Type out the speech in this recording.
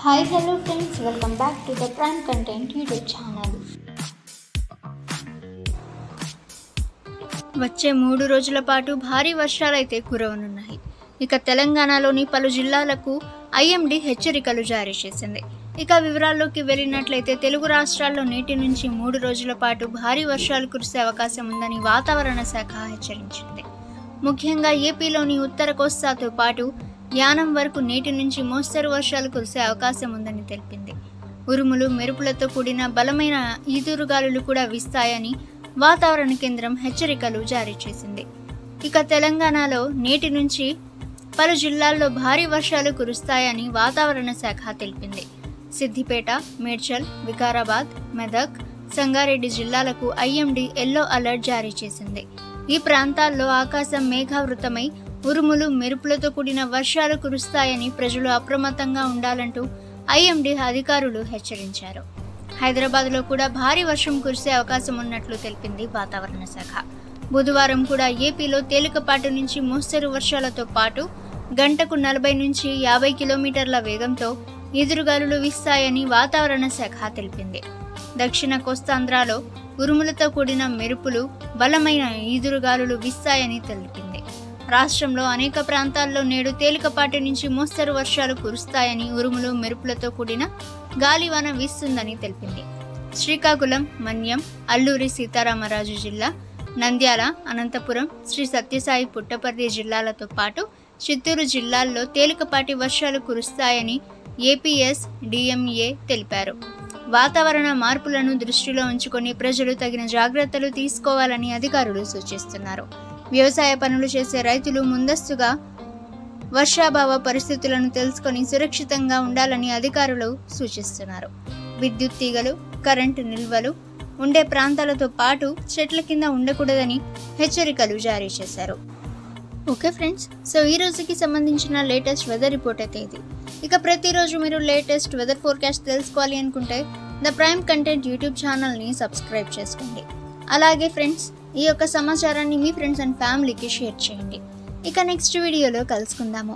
Hi, hello friends, welcome back to the Prime Content YouTube channel. వచ్చే 3 రోజుల పాటు భారీ వర్షాలైతే కురవనున్నాయి. ఇక తెలంగాణలోని పలు జిల్లాలకు ఐఎండీ హెచ్చరికలు జారీ చేసింది. ఇక వివరాల్లోకి వెళ్ళినట్లయితే తెలుగు రాష్ట్రాల్లో నేటి నుంచి 3 రోజుల పాటు భారీ వర్షాలు కురిసే అవకాశం ఉందని వాతావరణ శాఖ హెచ్చరించింది. ముఖ్యంగా ఏపీలోని ఉత్తర కోస్తాతో పాటు యానం వరకు నేటి నుంచి మోస్తరు వర్షాలు కురిసే అవకాశం ఉందని తెలిపింది. ఉరుములు మెరుపులతో కూడిన బలమైన ఈదురుగాలులు కూడా వీస్తాయని వాతావరణ కేంద్రం హెచ్చరికలు జారీ చేసింది. ఇక తెలంగాణలో నేటి నుంచి పలు జిల్లాల్లో భారీ వర్షాలు కురుస్తాయని వాతావరణ శాఖ తెలిపింది. సిద్దిపేట, మేడ్చల్, వికారాబాద్, మెదక్, సంగారెడ్డి జిల్లాలకు ఐఎండీ ఎల్లో అలర్ట్ జారీ చేసింది. ఈ ప్రాంతాల్లో ఆకాశం మేఘావృతమై ఉరుములు మెరుపులతో కూడిన వర్షాలు కురుస్తాయని ప్రజలు అప్రమత్తంగా ఉండాలంటూ ఐఎండీ అధికారులు హెచ్చరించారు. హైదరాబాద్లో కూడా భారీ వర్షం కురిసే అవకాశం ఉన్నట్లు తెలిపింది వాతావరణ శాఖ. బుధవారం కూడా ఏపీలో తేలికపాటి నుంచి మోస్తరు వర్షాలతో పాటు గంటకు 40 నుంచి 50 కిలోమీటర్ల వేగంతో ఎదురుగాలులు వీస్తాయని వాతావరణ శాఖ తెలిపింది. దక్షిణ కోస్తాంధ్రలో ఉరుములతో కూడిన మెరుపులు, బలమైన ఈదురుగాలులు వీస్తాయని తెలిపింది. రాష్ట్రంలో అనేక ప్రాంతాల్లో నేడు తేలికపాటి నుంచి మోస్తరు వర్షాలు కురుస్తాయని, ఉరుములు మెరుపులతో కూడిన గాలివాన వీస్తుందని తెలిపింది. శ్రీకాకుళం, మన్యం, అల్లూరి సీతారామరాజు జిల్లా, నంద్యాల, అనంతపురం, శ్రీ సత్యసాయి పుట్టపర్తి జిల్లాలతో పాటు చిత్తూరు జిల్లాల్లో తేలికపాటి వర్షాలు కురుస్తాయని ఏపీఎస్డీఎంఏ తెలిపారు. వాతావరణ మార్పులను దృష్టిలో ఉంచుకొని ప్రజలు తగిన జాగ్రత్తలు తీసుకోవాలని అధికారులు సూచిస్తున్నారు. వ్యవసాయ పనులు చేసే రైతులు ముందస్తుగా వర్షాభావ పరిస్థితులను తెలుసుకొని సురక్షితంగా ఉండాలని అధికారులు సూచిస్తున్నారు. విద్యుత్ తీగలు, కరెంటు నిల్వలు ఉండే ప్రాంతాలతో పాటు చెట్ల కింద ఉండకూడదని హెచ్చరికలు జారీ చేశారు. ఓకే ఫ్రెండ్స్, సో ఈ రోజుకి సంబంధించిన లేటెస్ట్ వెదర్ రిపోర్ట్ అయితే ఇది. ఇక ప్రతిరోజు మీరు లేటెస్ట్ వెదర్ ఫోర్కాస్ట్ తెలుసుకోవాలి అనుకుంటే ద ప్రైమ్ కంటెంట్ యూట్యూబ్ ఛానల్ని సబ్స్క్రైబ్ చేసుకోండి. అలాగే ఫ్రెండ్స్, ఈ యొక్క సమాచారాన్ని మీ ఫ్రెండ్స్ అండ్ ఫ్యామిలీకి షేర్ చేయండి. ఇక నెక్స్ట్ వీడియోలో కలుసుకుందాము.